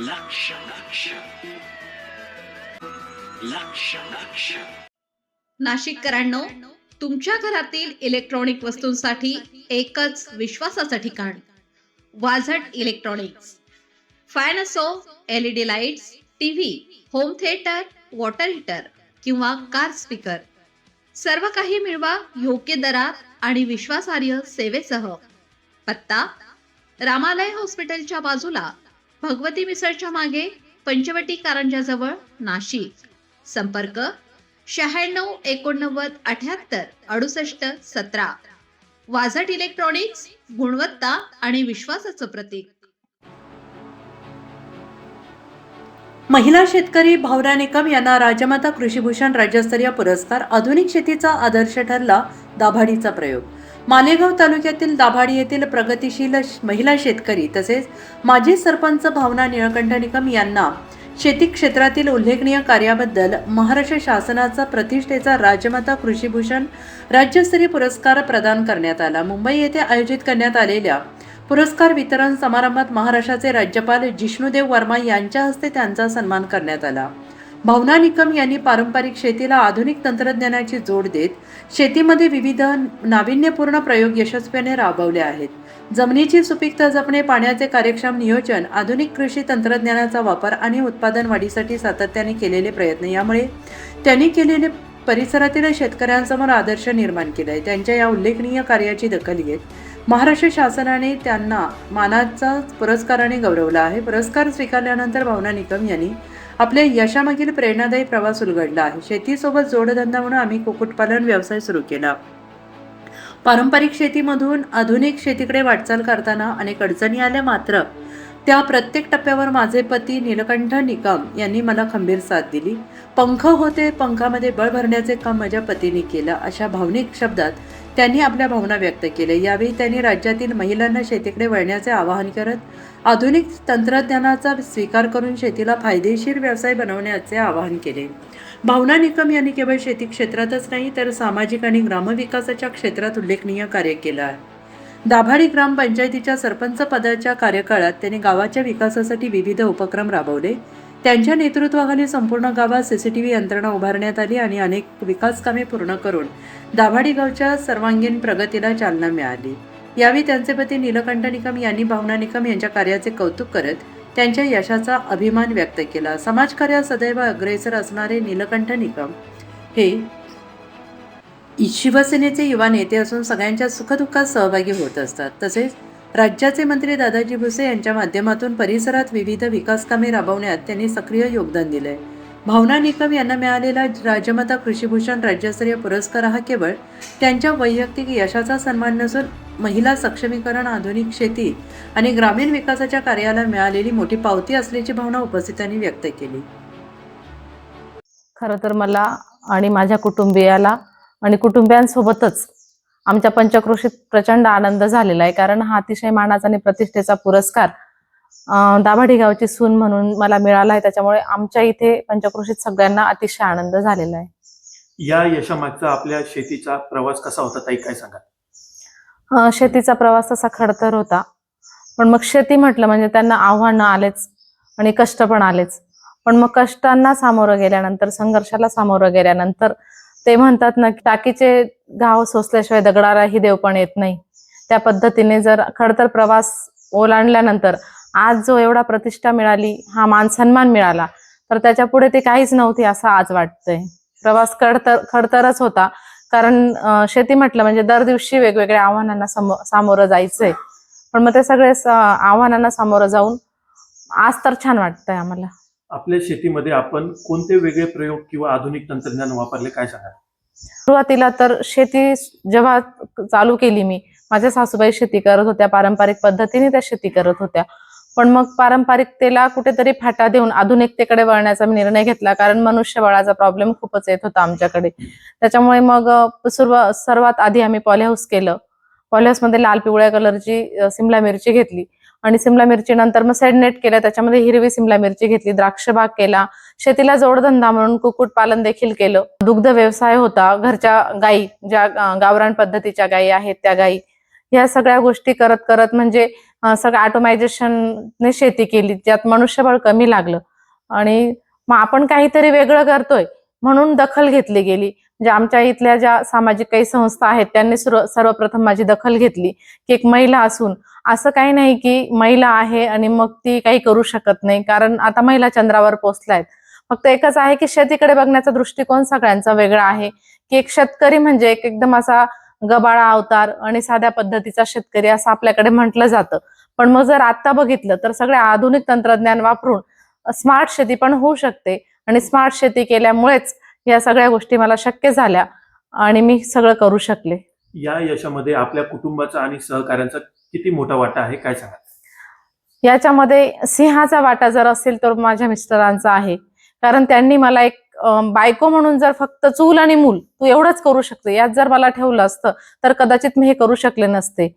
लक्ष लक्ष लक्ष लक्ष नाशिककरांनो, तुमच्या घरातील इलेक्ट्रॉनिक वस्तूंसाठी एकच विश्वासाचं ठिकाण वाझट इलेक्ट्रॉनिक्स. फॅन असो, LED lights, TV, home theatre, water heater किंवा कार स्पीकर, सर्व काही मिळवा योग्य दरात आणि विश्वासार्ह सेवेसह. पत्ता: रामालय हॉस्पिटलच्या बाजूला, भगवती मिसळच्या मागे, पंचवटी कारंजाजवळ, नाशिक. संपर्क: 96 89 78 68 17. वाझट इलेक्ट्रॉनिक्स, गुणवत्ता आणि विश्वासाचं प्रतीक. महिला शेतकरी भावना निकम यांना राजमाता कृषीभूषण राज्यस्तरीय पुरस्कार. आधुनिक शेतीचा आदर्श ठरला दाभाडीचा प्रयोग. मालेगाव तालुक्यातील दाभाडी येथील प्रगतिशील महिला शेतकरी तसेच माजी सरपंच भावना निळकंठ निकम यांना शेती क्षेत्रातील उल्लेखनीय कार्याबद्दल महाराष्ट्र शासनाचा प्रतिष्ठेचा राजमाता कृषीभूषण राज्यस्तरीय पुरस्कार प्रदान करण्यात आला. मुंबई येथे आयोजित करण्यात आलेल्या पुरस्कार वितरण समारंभात महाराष्ट्राचे राज्यपाल जिष्णुदेव वर्मा यांच्या हस्ते त्यांचा सन्मान करण्यात आला. भावना निकम यांनी पारंपरिक शेतीला आधुनिक तंत्रज्ञानाची जोड देत शेतीमध्ये विविध नाविन्यपूर्ण प्रयोग यशस्वीपणे राबवले आहेत. जमिनीची सुपीकता जपणे, पाण्याचे कार्यक्षम नियोजन, आधुनिक कृषी तंत्रज्ञानाचा वापर आणि उत्पादन वाढीसाठी सातत्याने केलेले प्रयत्न यामुळे त्यांनी केलेले परिसरातील शेतकऱ्यांसमोर आदर्श निर्माण केला आहे. त्यांच्या या उल्लेखनीय कार्याची दखल घेत महाराष्ट्र शासनाने त्यांना मानाचा पुरस्काराने गौरवला आहे. पुरस्कार स्वीकारल्यानंतर भावना निकम यांनी आपल्या यशामागील प्रेरणादायी प्रवास उलगडला आहे. शेतीसोबत जोडधंदा म्हणून आम्ही कुक्कुटपालन व्यवसाय सुरू केला. पारंपरिक शेतीमधून आधुनिक शेतीकडे वाटचाल करताना अनेक अडचणी आल्या, मात्र त्या प्रत्येक टप्प्यावर माझे पती नीलकंठ निकम यांनी मला खंबीर साथ दिली. पंख होते, पंखामध्ये बळ भरण्याचे काम माझ्या पतीने केलं, अशा भावनिक शब्दात त्यांनी आपल्या भावना व्यक्त केल्या. यावेळी त्यांनी राज्यातील महिलांना शेतीकडे वळण्याचे आवाहन करत आधुनिक तंत्रज्ञानाचा स्वीकार करून शेतीला फायदेशीर व्यवसाय बनवण्याचे आवाहन केले. भावना निकम यांनी केवळ शेती क्षेत्रातच नाही तर सामाजिक आणि ग्रामविकासाच्या क्षेत्रात उल्लेखनीय कार्य केलं आहे. दाभाडी ग्रामपंचायतीच्या सरपंच पदाच्या कार्यकाळात त्यांनी गावाच्या विकासासाठी विविध उपक्रम राबवले. त्यांच्या नेतृत्वाखाली संपूर्ण गावात CCTV यंत्रणा उभारण्यात आली आणि अनेक विकास कामे पूर्ण करून दाभाडी गावच्या सर्वांगीण प्रगतीला चालना मिळाली. यावेळी त्यांचे पती नीलकंठ निकम यांनी भावना निकम यांच्या कार्याचे कौतुक करत त्यांच्या यशाचा अभिमान व्यक्त केला. समाजकार्यात सदैव अग्रेसर असणारे नीलकंठ निकम हे शिवसेनेचे युवा नेते असून सगळ्यांच्या सुखदुःखात सहभागी होत असतात. तसेच राज्याचे मंत्री दादाजी भुसे यांच्या माध्यमातून परिसरात विविध विकास कामे राबवण्यात त्यांनी सक्रिय योगदान दिले. भावना निकम यांना मिळालेला राजमाता कृषीभूषण राज्यस्तरीय पुरस्कार हा केवळ त्यांच्या वैयक्तिक यशाचा सन्मान नसून महिला सक्षमीकरण, आधुनिक शेती आणि ग्रामीण विकासाच्या कार्याला मिळालेली मोठी पावती असल्याची भावना उपस्थितांनी व्यक्त केली. खरं तर मला आणि माझ्या कुटुंबियाला आणि कुटुंबियांसोबतच आमच्या पंचक्रोशीत प्रचंड आनंद झालेला आहे, कारण हा अतिशय मानाचा आणि प्रतिष्ठेचा पुरस्कार दाभाडी गावची सून म्हणून मला मिळाला आहे. त्याच्यामुळे आमच्या इथे पंचक्रोशीत सगळ्यांना अतिशय आनंद झालेला आहे. या यशामागचा आपल्या शेतीचा प्रवास कसा होता ताई, काय सांगा? शेतीचा प्रवास तसा खडतर होता, पण मग शेती म्हटलं म्हणजे त्यांना आव्हानं आलेच आणि कष्ट पण आलेच. पण मग कष्टांना सामोरं गेल्यानंतर, संघर्षाला सामोरं गेल्यानंतर ते म्हणतात ना, की टाकीचे घाव सोसल्याशिवाय दगडालाही देव पण येत नाही. त्या पद्धतीने जर खडतर प्रवास ओलांडल्यानंतर आज जो एवढा प्रतिष्ठा मिळाली, हा मान सन्मान मिळाला, तर त्याच्या पुढे ते काहीच नव्हती असं आज वाटतंय. प्रवास खडतरच होता, कारण शेती म्हटलं म्हणजे दर दिवशी वेगवेगळ्या आव्हानांना सामोरं जायचंय. पण मग ते सगळे आव्हानांना सामोरं जाऊन आज तर छान वाटतंय आम्हाला. आपल्या शेतीमध्ये आपण कोणते वेगळे प्रयोग किंवा आधुनिक तंत्रज्ञान वापरले, काय सांगा? सुरुवातीला तर शेती जेव्हा चालू केली मी, माझ्या सासूबाई शेती करत होत्या, पारंपरिक पद्धतीने त्या शेती करत होत्या. पण मग पारंपरिकतेला कुठेतरी फाटा देऊन आधुनिकतेकडे वळण्याचा निर्णय घेतला, कारण मनुष्यबळाचा प्रॉब्लेम खूपच येत होता आमच्याकडे. त्याच्यामुळे मग सर्वात आधी आम्ही पॉलीहाऊस केलं. पॉलीहाऊसमध्ये लाल पिवळ्या कलरची सिमला मिरची घेतली आणि सिमला मिरची नंतर मग सेडनेट केलं, त्याच्यामध्ये हिरवी सिमला मिरची घेतली. द्राक्ष बाग केला. शेतीला जोडधंदा म्हणून कुक्कुटपालन देखील केलं. दुग्ध व्यवसाय होता. घरच्या गायी, ज्या गावरान पद्धतीच्या गायी आहेत त्या गायी, ह्या सगळ्या गोष्टी करत करत म्हणजे सगळं ऑटोमायझेशनने शेती केली, त्यात मनुष्यबळ कमी लागलं आणि मग आपण काहीतरी वेगळं करतोय म्हणून दखल घेतली गेली. म्हणजे आमच्या इथल्या ज्या सामाजिक काही संस्था आहेत त्यांनी सर्वप्रथम माझी दखल घेतली की एक महिला असून असं काही नाही की महिला आहे आणि मग ती काही करू शकत नाही, कारण आता महिला चंद्रावर पोहोचल्यात. फक्त एकच आहे की शेतीकडे बघण्याचा दृष्टिकोन सगळ्यांचा वेगळा आहे, की एक शेतकरी म्हणजे एकदम असा गबाळा अवतार आणि साध्या पद्धतीचा शेतकरी असं आपल्याकडे म्हटलं जातं. पण मग जर आता बघितलं तर सगळे आधुनिक तंत्रज्ञान वापरून स्मार्ट शेती पण होऊ शकते आणि स्मार्ट शेती केल्यामुळेच या सगळ्या गोष्टी मला शक्य झाल्या आणि मी सगळं करू शकले. या यशामध्ये आपल्या कुटुंबाचा आणि सहकाऱ्यांचा किती मोठा वाटा आहे, काय सांगा? याच्यामध्ये सिंहाचा वाटा जर असेल तर माझ्या मिस्टरांचा आहे, कारण त्यांनी मला एक बायको म्हणून जर फक्त चूल आणि मूल तू एवढंच करू शकते यात जर मला ठेवलं असतं तर कदाचित मी हे करू शकले नसते.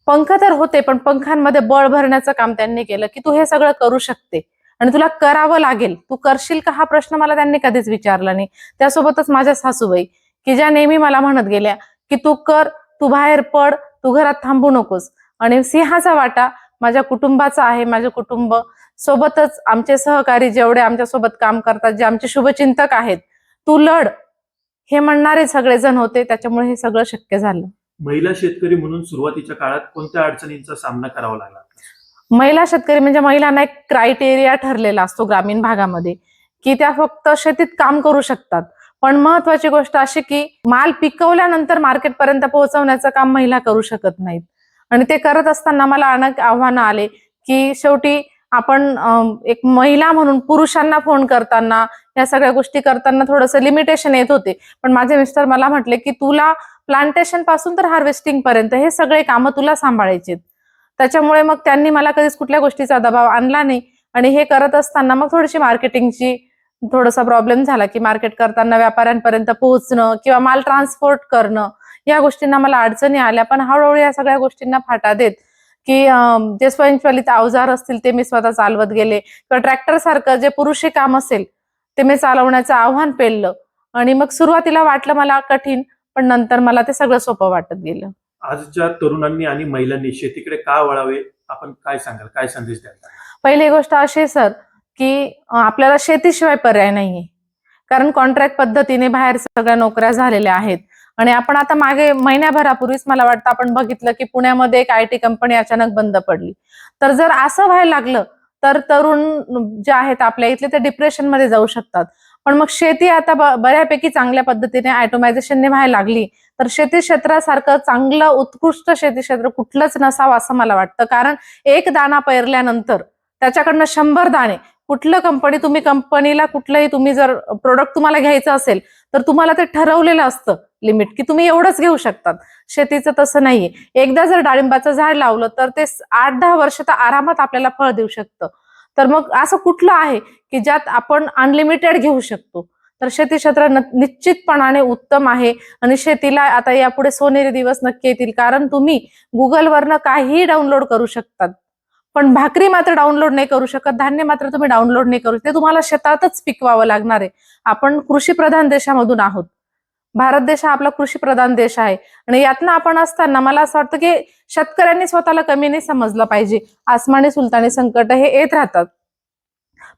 पंख तर होते पण पंखांमध्ये बळ भरण्याचं काम त्यांनी केलं की तू हे सगळं करू शकते आणि तुला करावं लागेल, तू करशील का हा प्रश्न मला त्यांनी कधीच विचारला नाही. त्यासोबतच माझ्या सासूबाई की ज्या नेहमी मला म्हणत गेल्या की तू कर, तू बाहेर पड, तू घरात थांबू नकोस. आणि सिंहाचा वाटा माझ्या कुटुंबाचा आहे. माझे कुटुंब सोबतच आमचे सहकारी जेवढे आमच्या सोबत काम करतात, जे आमचे शुभचिंतक आहेत, तू लढ हे म्हणणारे सगळेजण होते, त्याच्यामुळे हे सगळं शक्य झालं. महिला शेतकरी म्हणून सुरुवातीच्या काळात कोणत्या अडचणींचा सामना करावा लागला? महिला शेतकरी म्हणजे महिलांना एक क्रायटेरिया ठरलेला असतो ग्रामीण भागामध्ये की त्या फक्त शेतीत काम करू शकतात. पण महत्वाची गोष्ट अशी की माल पिकवल्यानंतर मार्केटपर्यंत पोहोचवण्याचं काम महिला करू शकत नाहीत. आणि ते करत असताना मला अनेक आव्हानं आले की शेवटी आपण एक महिला म्हणून पुरुषांना फोन करताना या सगळ्या गोष्टी करताना थोडंसं लिमिटेशन येत होते. पण माझे मिस्टर मला म्हटले की तुला प्लांटेशन पासून तर हार्वेस्टिंग पर्यंत हे सगळे कामं तुला सांभाळायचे. त्याच्यामुळे मग त्यांनी मला कधीच कुठल्या गोष्टीचा दबाव आणला नाही. आणि हे करत असताना मग थोडीशी मार्केटिंगची थोडासा प्रॉब्लेम झाला की मार्केट करताना व्यापाऱ्यांपर्यंत पोहोचणं किंवा माल ट्रान्सपोर्ट करणं या गोष्टींना मला अडचणी आल्या. पण हळूहळू या सगळ्या गोष्टींना फाटा देत की जे स्वयंचलित अवजार असतील ते मी स्वतः चालवत गेले किंवा ट्रॅक्टर सारखं जे पुरुषी काम असेल ते मी चालवण्याचं आव्हान पेललं. आणि मग सुरुवातीला वाटलं मला कठीण, पण नंतर मला ते सगळं सोपं वाटत गेलं. आजच्या तरुणांनी आणि महिलांनी शेतीकडे का वळावे, आपण काय सांगाल, काय संदेश द्याल? पहिली गोष्ट अशी सर की आपल्याला शेतीशिवाय पर्याय नाहीये, कारण कॉन्ट्रॅक्ट पद्धतीने बाहेर सगळ्या नोकऱ्या झालेल्या आहेत. आणि आपण आता मागे महिन्याभरापूर्वीच मला वाटतं आपण बघितलं की पुण्यामध्ये एक IT कंपनी अचानक बंद पडली. तर जर असं व्हायला लागलं तर तरुण जे आहेत आपल्या इथले ते डिप्रेशनमध्ये जाऊ शकतात. पण मग शेती आता बऱ्यापैकी चांगल्या पद्धतीने ऑटोमायझेशनने व्हायला लागली तर शेती क्षेत्रासारखं चांगलं उत्कृष्ट शेती क्षेत्र कुठलंच नसावं असं मला वाटतं. कारण एक दाणा पेरल्यानंतर त्याच्याकडनं 100 दाणे, कुठलं कंपनीला कुठलंही तुम्ही जर प्रोडक्ट तुम्हाला घ्यायचं असेल तर तुम्हाला ते ठरवलेलं असतं लिमिट की तुम्ही एवढंच घेऊ शकतात. शेतीचं तसं नाहीये. एकदा जर डाळिंबाचं झाड लावलं तर ते 8-10 वर्ष तर आरामात आपल्याला फळ देऊ शकतं. तर मग असं कुठलं आहे की ज्यात आपण अनलिमिटेड घेऊ शकतो? तर शेती क्षेत्र निश्चितपणाने उत्तम आहे. आणि शेतीला आता यापुढे सोनेरी दिवस नक्की येतील, कारण तुम्ही गुगलवरनं काहीही डाउनलोड करू शकतात, पण भाकरी मात्र डाउनलोड नाही करू शकत, धान्य मात्र तुम्ही डाउनलोड नाही करू शकत. ते तुम्हाला शेतातच पिकवावं लागणार आहे. आपण कृषीप्रधान देशामधून आहोत. भारत देश हा आपला कृषीप्रधान देश आहे. आणि यातनं आपण असताना मला असं वाटतं की शेतकऱ्यांनी स्वतःला कमी नाही समजलं पाहिजे. आसमानी सुलतानी संकट हे येत राहतात,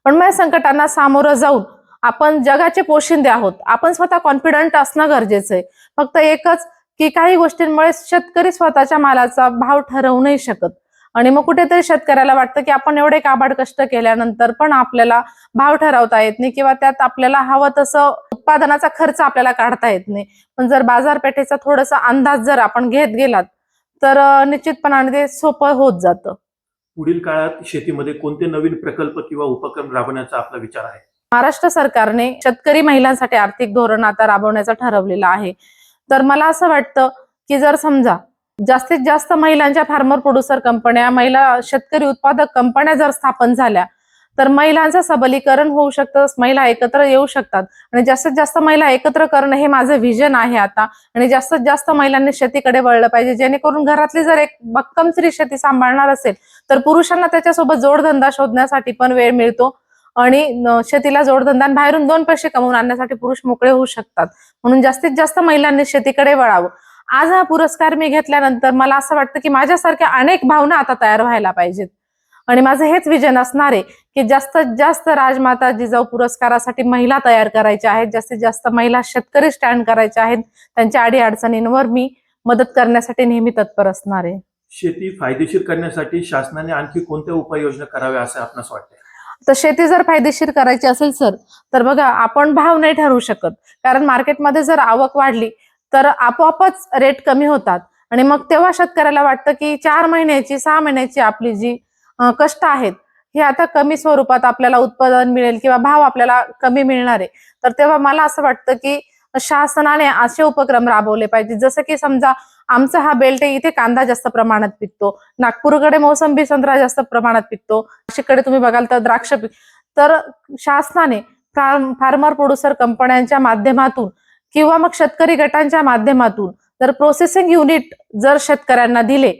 पण मग या संकटांना सामोरं जाऊन आपण जगाचे पोशिंदे आहोत. आपण स्वतः कॉन्फिडंट असणं गरजेचं आहे. फक्त एकच की काही गोष्टींमुळे शेतकरी स्वतःच्या मालाचा भाव ठरवू नाही शकत. आणि मग कुठेतरी शेतकऱ्याला वाटतं की आपण एवढे काबाड कष्ट केल्यानंतर पण आपल्याला भाव ठरवता येत नाही किंवा त्यात आपल्याला हवं तसं उत्पादनाचा खर्च आपल्याला काढता येत नाही. पण जर बाजारपेठेचा थोडासा अंदाज जर आपण घेत गेलात तर निश्चितपणाने ते सोपं होत जातं. पुढील काळात शेतीमध्ये कोणते नवीन प्रकल्प किंवा उपक्रम राबवण्याचा आपला विचार आहे? महाराष्ट्र सरकारने शेतकरी महिलांसाठी आर्थिक धोरण आता राबवण्याचं ठरवलेलं आहे. तर मला असं वाटतं की जर समजा जास्तीत जास्त महिलांच्या फार्मर प्रोड्युसर कंपन्या, महिला शेतकरी उत्पादक कंपन्या जर स्थापन झाल्या तर महिलांचं सबलीकरण होऊ शकतं, महिला एकत्र येऊ शकतात. आणि जास्तीत जास्त महिला एकत्र करणं हे माझं व्हिजन आहे आता. आणि जास्तीत जास्त महिलांनी शेतीकडे वळलं पाहिजे, जेणेकरून घरातली जर एक भक्कम स्त्री शेती सांभाळणार असेल तर पुरुषांना त्याच्यासोबत जोडधंदा शोधण्यासाठी पण वेळ मिळतो. आणि शेतीला जोडधंदा आणि बाहेरून 2 पैसे कमवून आणण्यासाठी पुरुष मोकळे होऊ शकतात. म्हणून जास्तीत जास्त महिलांनी शेतीकडे वळावं. आज हा पुरस्कार मी घेतल्यानंतर मला असं वाटतं की माझ्यासारख्या अनेक भावना आता तयार व्हायला पाहिजेत. आणि माझं हेच विजन असणार आहे की जास्तीत जास्त राजमाता जिजाऊ पुरस्कारासाठी महिला तयार करायच्या आहेत, जास्तीत जास्त महिला शेतकरी स्टँड करायच्या आहेत. त्यांच्या अडीअडचणींवर मी मदत करण्यासाठी नेहमी तत्पर असणार आहे. शेती फायदेशीर करण्यासाठी शासनाने आणखी कोणत्या उपाययोजना कराव्या असं आपणास वाटतंय? तर शेती जर फायदेशीर करायची असेल सर, तर बघा आपण भाव नाही ठरवू शकत, कारण मार्केटमध्ये जर आवक वाढली तर आपोआपच रेट कमी होतात. आणि मग तेव्हा शेतकऱ्याला वाटतं की 4 महिन्याची 6 महिन्याची आपली जी कष्ट आहेत हे आता कमी स्वरूपात आपल्याला उत्पादन मिळेल किंवा भाव आपल्याला कमी मिळणार आहे. तर तेव्हा मला असं वाटतं की शासनाने असे उपक्रम राबवले पाहिजे, जसं की समजा आमचा हा बेल्ट आहे, इथे कांदा जास्त प्रमाणात पिकतो, नागपूरकडे मोसंबी संत्रा जास्त प्रमाणात पिकतो, नाशिककडे तुम्ही बघाल तर द्राक्ष तर शासनाने फार्मर प्रोड्युसर कंपन्यांच्या माध्यमातून किंवा मग शेतकरी गटांच्या माध्यमातून जर प्रोसेसिंग युनिट जर शेतकऱ्यांना दिले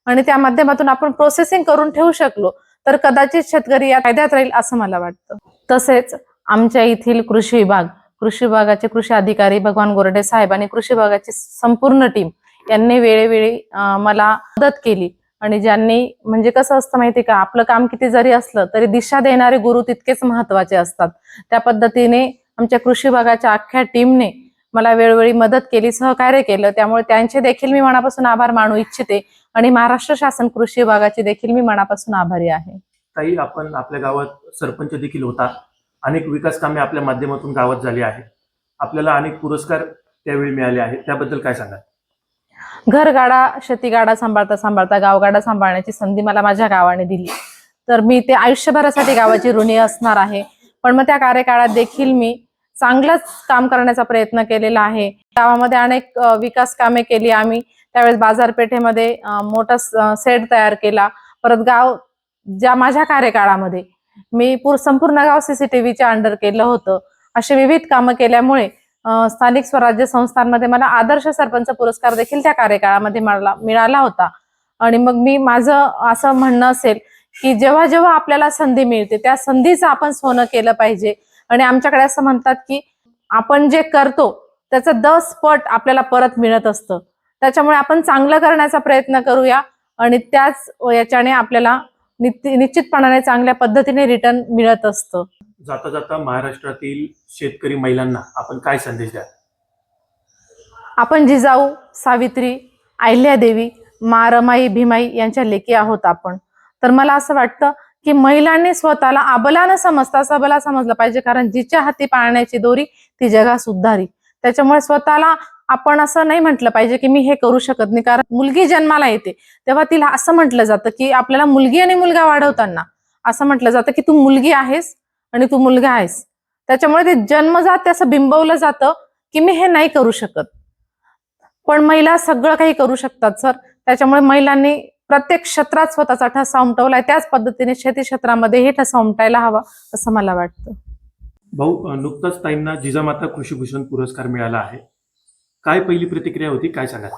आणि त्या माध्यमातून आपण प्रोसेसिंग करून ठेवू शकलो तर कदाचित शेतकरी या फायद्यात राहील असं मला वाटतं. तसेच आमच्या येथील कृषी विभागाचे कृषी अधिकारी भगवान गोरडे साहेब आणि कृषी विभागाची संपूर्ण टीम यांनी वेळोवेळी मला मदत केली. आणि ज्यांनी म्हणजे कसं असतं माहिती का, आपलं काम किती जरी असलं तरी दिशा देणारे गुरु तितकेच महत्वाचे असतात. त्या पद्धतीने आमच्या कृषी विभागाच्या अख्ख्या टीमने मला वेळोवेळी मदत केली, सहकार्य केलं. त्यामुळे त्यांचे देखील मी मनापासून आभार मानू इच्छिते आणि महाराष्ट्र शासन कृषी विभागाचे देखील मी मनापासून आभारी आहे. ताई, आपण आपल्या गावात सरपंच देखील होता, अनेक विकास कामे आपल्या माध्यमातून गावात झाली आहेत, आपल्याला अनेक पुरस्कार त्यावेळी मिळाले आहेत, त्याबद्दल काय सांगाल? घरगाडा शेतीगाडा सांभाळता सांभाळता गावगाडा सांभाळण्याची संधी मला माझ्या गावाने दिली, तर मी ते आयुष्यभरासाठी गावाची ऋणी असणार आहे. पण मग त्या कार्यकाळात देखील मी चांगलंच काम करण्याचा प्रयत्न केलेला आहे. गावामध्ये अनेक विकास कामे केली आम्ही. त्यावेळेस बाजारपेठेमध्ये मोठा सेट तयार केला. परत गाव ज्या माझ्या कार्यकाळामध्ये मी संपूर्ण गाव सीसीटीव्हीच्या अंडर केलं होतं. अशी विविध कामं केल्यामुळे स्थानिक स्वराज्य संस्थांमध्ये मला आदर्श सरपंच पुरस्कार देखील त्या कार्यकाळामध्ये मला मिळाला होता. आणि मग मी माझं असं म्हणणं असेल की जेव्हा जेव्हा आपल्याला संधी मिळते त्या संधीचं आपण सोनं केलं पाहिजे. आणि आमच्याकडे असं म्हणतात की आपण जे करतो त्याचं 10 पट आपल्याला परत मिळत असतं. त्याच्यामुळे आपण चांगलं करण्याचा प्रयत्न करूया आणि त्याच याच्याने आपल्याला निश्चितपणाने चांगल्या पद्धतीने रिटर्न मिळत असतं. जाता जाता महाराष्ट्रातील शेतकरी महिलांना आपण काय संदेश द्याल? आपण जिजाऊ, सावित्री, अहिल्यादेवी, मा रमाई, भीमाई यांच्या लेकी आहोत आपण. तर मला असं वाटतं की महिलांनी स्वतःला अबला न समजता सबला समजलं पाहिजे, कारण जिच्या हाती पाळण्याची दोरी ती जगास उद्धारी. त्याच्यामुळे स्वतःला आपण असं नाही म्हटलं पाहिजे की मी हे करू शकत नाही, कारण मुलगी जन्माला येते तेव्हा तिला असं म्हटलं जातं की आपल्याला मुलगी आणि मुलगा वाढवताना असं म्हटलं जातं की तू मुलगी आहेस आणि तू मुलगा आहेस. त्याच्यामुळे ते जन्मजात असं बिंबवलं जातं की मी हे नाही करू शकत. पण महिला सगळं काही करू शकतात सर. त्याच्यामुळे महिलांनी प्रत्येक क्षेत्रात स्वतःचा ठसा उमटवलाय, त्याच पद्धतीने शेती क्षेत्रामध्ये हे ठसा उमटायला हवा असं मला वाटतं. भाऊ, नुकताच ताईंना जिजामाता कृषीभूषण पुरस्कार मिळाला आहे, काय पहिली प्रतिक्रिया होती, काय सांगाल?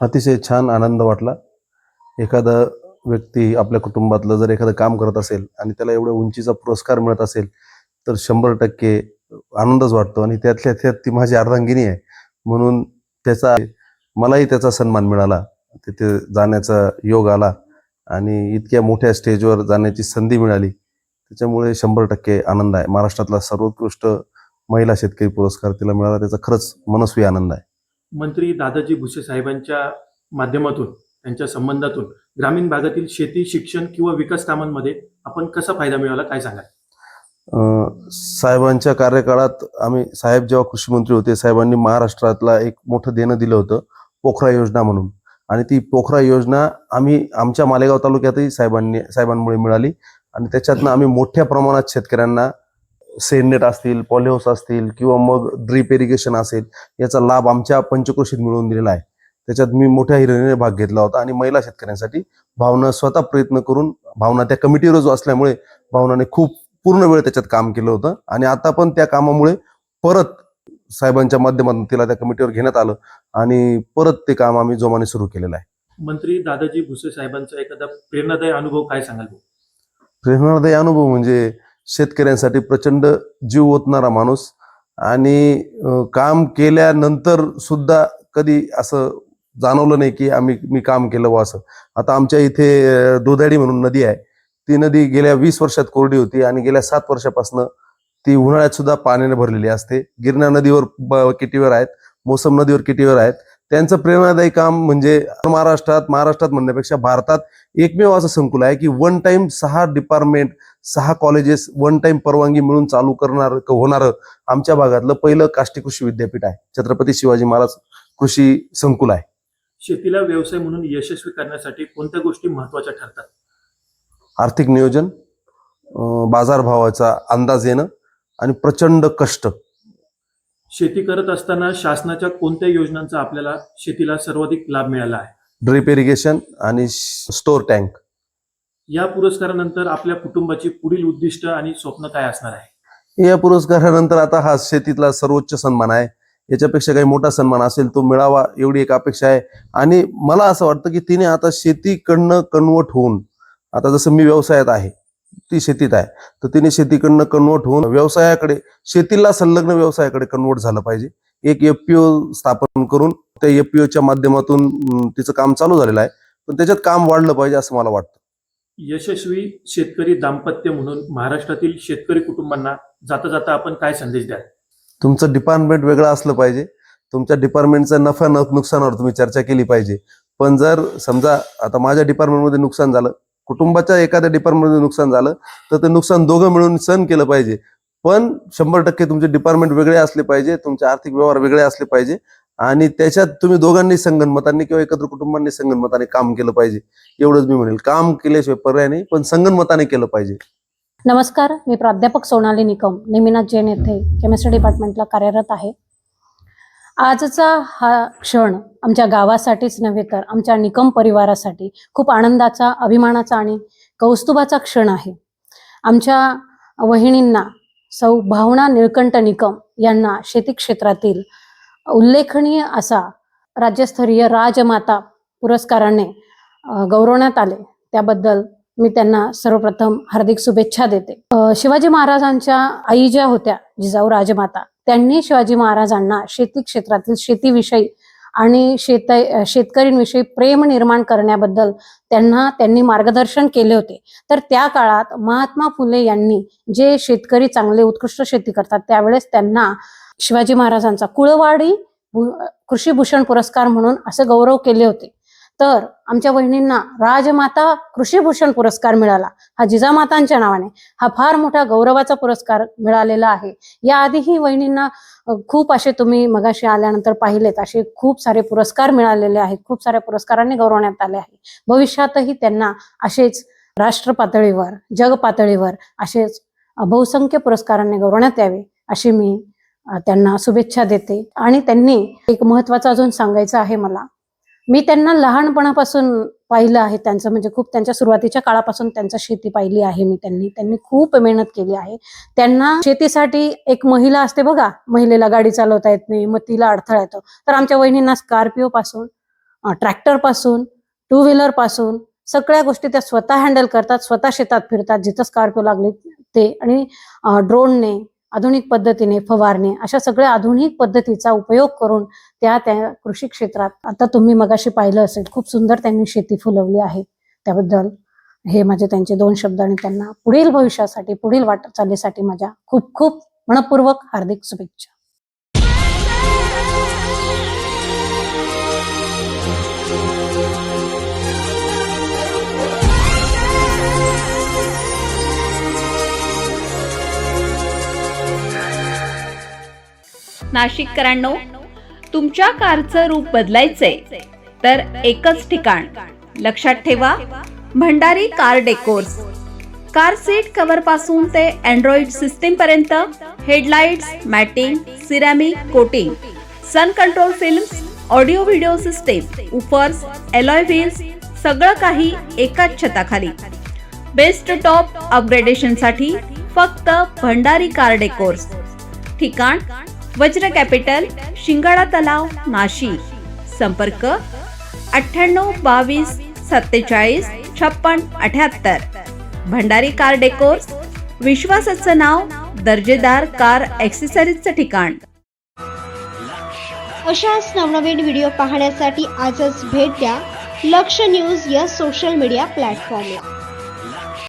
अतिशय छान आनंद वाटला. एखादा व्यक्ती आपल्या कुटुंबातलं जर एखादं काम करत असेल आणि त्याला एवढ्या उंचीचा पुरस्कार मिळत असेल तर 100% आनंदच वाटतो. आणि त्यातल्या त्यात ती माझी अर्धांगिनी आहे म्हणून मलाही त्याचा सन्मान मिळाला, तिथे जाण्याचा योग आला आणि इतक्या मोठ्या स्टेजवर जाण्याची संधी मिळाली. त्याच्यामुळे 100% आनंद आहे. महाराष्ट्रातला सर्वोत्कृष्ट महिला शेतकरी पुरस्कार तिला मिळाला, त्याचा खरंच मनस्वी आनंद आहे. मंत्री दादाजी भुसे साहेबांच्या माध्यमातून, त्यांच्या संबंधातून ग्रामीण भागातील शेती, शिक्षण किंवा विकास कामांमध्ये आपण कसा फायदा मिळवला, काय सांगाल? साहेबांच्या कार्यकाळात साहेब जेव्हा कृषी मंत्री होते, साहेबांनी महाराष्ट्रातला एक मोठं देणं दिलं होतं, पोखरा योजना म्हणून. आणि ती पोखरा योजना आमच्या मालेगाव तालुक्यातही साहेबांमुळे मिळाली. आणि त्याच्यातनं आम्ही मोठ्या प्रमाणात शेतकऱ्यांना सेननेट असतील, पॉलिहाऊस असतील किंवा मग ड्रीप इरिगेशन असेल, याचा लाभ आमच्या पंचक्रोशीत मिळवून दिलेला आहे. त्याच्यात मी मोठ्या हिरिरीने भाग घेतला होता. आणि महिला शेतकऱ्यांसाठी भावना स्वतः प्रयत्न करून, भावना त्या कमिटीवर जो असल्यामुळे भावनाने खूप पूर्ण वेळ त्याच्यात काम केलं होतं. आणि आता पण त्या कामामुळे परत साहेबांच्या माध्यमातून तिला त्या कमिटीवर घेण्यात आलं आणि परत ते काम आम्ही जोमाने सुरू केलेलं आहे. मंत्री दादाजी भुसे साहेबांचा एखादा प्रेरणादायी अनुभव काय सांगाल? प्रेरणादायी अनुभव म्हणजे शेतकऱ्यांसाठी प्रचंड जीव ओतणारा माणूस आणि काम केल्यानंतर सुद्धा कधी असं जाणवलं नाही की मी काम केलं व असं. आता आमच्या इथे दुधाडी म्हणून नदी आहे, ती नदी गेल्या 20 वर्षात कोरडी होती आणि गेल्या 7 वर्षापासून ती उन्हाळ्यात सुद्धा पाण्याने भरलेली असते. गिरणा नदीवर किटीवर आहेत, मोसम नदीवर किटीवर आहेत. त्यांचं प्रेरणादायी काम म्हणजे महाराष्ट्रात म्हणण्यापेक्षा भारतात एकमेव असं संकुल आहे की one time 6 department 6 colleges one time परवानगी मिळून चालू होणारं आमच्या भागातलं पहिलं काष्टी कृषी विद्यापीठ आहे. छत्रपती शिवाजी महाराज कृषी संकुल आहे. शेतीला व्यवसाय म्हणून यशस्वी करण्यासाठी कोणत्या गोष्टी महत्वाच्या ठरतात? आर्थिक नियोजन, बाजारभावाचा अंदाज येणं आणि प्रचंड कष्ट. शेती करत असताना शासनाच्या कोणत्या योजनांचा आपल्याला शेतीला सर्वाधिक लाभ मिळाला आहे? ड्रिप इरिगेशन आणि स्टोर टँक. या पुरस्कारानंतर आपल्या कुटुंबाची पुढील उद्दिष्ट आणि स्वप्न काय असणार आहे? या पुरस्कारानंतर आता हा शेतीतला सर्वोच्च सन्मान आहे. याच्यापेक्षा काही मोठा सन्मान असेल तो मिळावा एवढी एक अपेक्षा आहे. आणि मला असं वाटतं की तिने आता शेतीकडनं कन्वर्ट होऊन, आता जसं मी व्यवसायात आहे, ती शेतीत आहे, तर तिने शेतीकडनं कन्वर्ट होऊन व्यवसायाकडे, शेतीला संलग्न व्यवसायाकडे कन्वर्ट झालं पाहिजे. एक FPO स्थापन करून त्या FPOच्या माध्यमातून तिचं काम चालू झालेलं आहे, पण त्याच्यात काम वाढलं पाहिजे असं मला वाटतं. यशस्वी शेतकरी दाम्पत्य म्हणून महाराष्ट्रातील शेतकरी कुटुंबांना जाता जाता आपण काय संदेश द्याल? तुमचं डिपार्टमेंट वेगळं असलं पाहिजे. तुमच्या डिपार्टमेंटचं नफा नुकसानावर तुम्ही चर्चा केली पाहिजे. पण जर समजा आता माझ्या डिपार्टमेंटमध्ये नुकसान झालं, कुटुंबाच्या एखाद्या डिपार्टमेंटमध्ये नुकसान झालं, तर ते नुकसान दोघं मिळून सहन केलं पाहिजे. पण 100% तुमचे डिपार्टमेंट वेगळे असले पाहिजे, तुमचे आर्थिक व्यवहार वेगळे असले पाहिजे आणि त्याच्यात तुम्ही दोघांनी संगनमताने किंवा एकत्र कुटुंबांनी संगनमताने काम केलं पाहिजे. एवढंच मी म्हणेल. काम केल्याशिवाय पर्याय नाही, पण संगनमताने केलं पाहिजे. नमस्कार, मी प्राध्यापक सोनाली निकम, नेमिनाथ जैन येथे केमिस्ट्री डिपार्टमेंटला कार्यरत आहे. आजचा हा क्षण आमच्या गावासाठीच नव्हे तर आमच्या निकम परिवारासाठी खूप आनंदाचा, अभिमानाचा आणि कौस्तुभाचा क्षण आहे. आमच्या वहिनींना सौ भावना निळकंठ निकम यांना शेती क्षेत्रातील उल्लेखनीय असा राज्यस्तरीय राजमाता पुरस्काराने गौरवण्यात आले. त्याबद्दल मी त्यांना सर्वप्रथम हार्दिक शुभेच्छा देते. शिवाजी महाराजांच्या आई ज्या होत्या जिजाऊ राजमाता, त्यांनी शिवाजी महाराजांना शेती क्षेत्रातील शेतीविषयी आणि शेतकरींविषयी प्रेम निर्माण करण्याबद्दल त्यांनी मार्गदर्शन केले होते. तर त्या काळात महात्मा फुले यांनी जे शेतकरी चांगले उत्कृष्ट शेती करतात त्यावेळेस त्यांना शिवाजी महाराजांचा कुळवाडी कृषीभूषण पुरस्कार म्हणून असे गौरव केले होते. तर आमच्या वहिनींना राजमाता कृषीभूषण पुरस्कार मिळाला. हा जिजामातांच्या नावाने हा फार मोठा गौरवाचा पुरस्कार मिळालेला आहे. याआधीही वहिनींना खूप असे, तुम्ही मगाशी आल्यानंतर पाहिलेत, असे खूप सारे पुरस्कार मिळालेले आहेत. खूप साऱ्या पुरस्कारांनी गौरवण्यात आले आहे. भविष्यातही त्यांना असेच राष्ट्र पातळीवर, जग पातळीवर असेच बहुसंख्य पुरस्कारांनी गौरवण्यात यावे अशी मी त्यांना शुभेच्छा देते. आणि त्यांनी एक महत्वाचं अजून सांगायचं आहे मला. मी त्यांना लहानपणापासून पाहिलं आहे. त्यांचं म्हणजे खूप त्यांच्या सुरुवातीच्या काळापासून त्यांची शेती पाहिली आहे मी. त्यांनी खूप मेहनत केली आहे. त्यांना शेतीसाठी एक महिला असते बघा, महिलेला गाडी चालवता येत नाही, मग तिला अडथळा येतो. तर आमच्या वहिनींना स्कॉर्पिओ पासून, ट्रॅक्टर पासून, 2 व्हीलर पासून सगळ्या गोष्टी त्या स्वतः हँडल करतात. स्वतः शेतात फिरतात जिथं स्कॉर्पिओ लागले ते, आणि ड्रोनने, आधुनिक पद्धतीने फवारणे, अशा सगळ्या आधुनिक पद्धतीचा उपयोग करून त्या कृषी क्षेत्रात, आता तुम्ही मगाशी पाहिलं असेल, खूप सुंदर त्यांनी शेती फुलवली आहे. त्याबद्दल हे माझे त्यांचे 2 शब्द आणि त्यांना पुढील भविष्यासाठी, पुढील वाटचालीसाठी माझ्या खूप खूप मनपूर्वक हार्दिक शुभेच्छा. नाशिककरांनो, तुमच्या कारचं रूप बदलायचंय तर एकच ठिकाण लक्षात ठेवा, Bhandari car decors. Car seat cover पासून ते अँड्रॉइड सिस्टीम पर्यंत, headlights, matting, ceramic coating, sun control films, audio video system, woofers, alloy wheels, सगळं काही एकाच छताखाली. बेस्ट टॉप अपग्रेडेशन साठी फक्त भंडारी कार डेकोर्स. ठिकाण वज्र कॅपिटल, शिंगाडा तलाव, नाशिक. संपर्क 98 22 47 56 78. भंडारी कार डेकोर्स, विश्वासाचं नाव, दर्जेदार कार ॲक्सेसरीजचं ठिकाण. अशाच नवनवीन व्हिडिओ पाहण्यासाठी आजच भेट द्या लक्ष न्यूज या सोशल मीडिया प्लॅटफॉर्मला.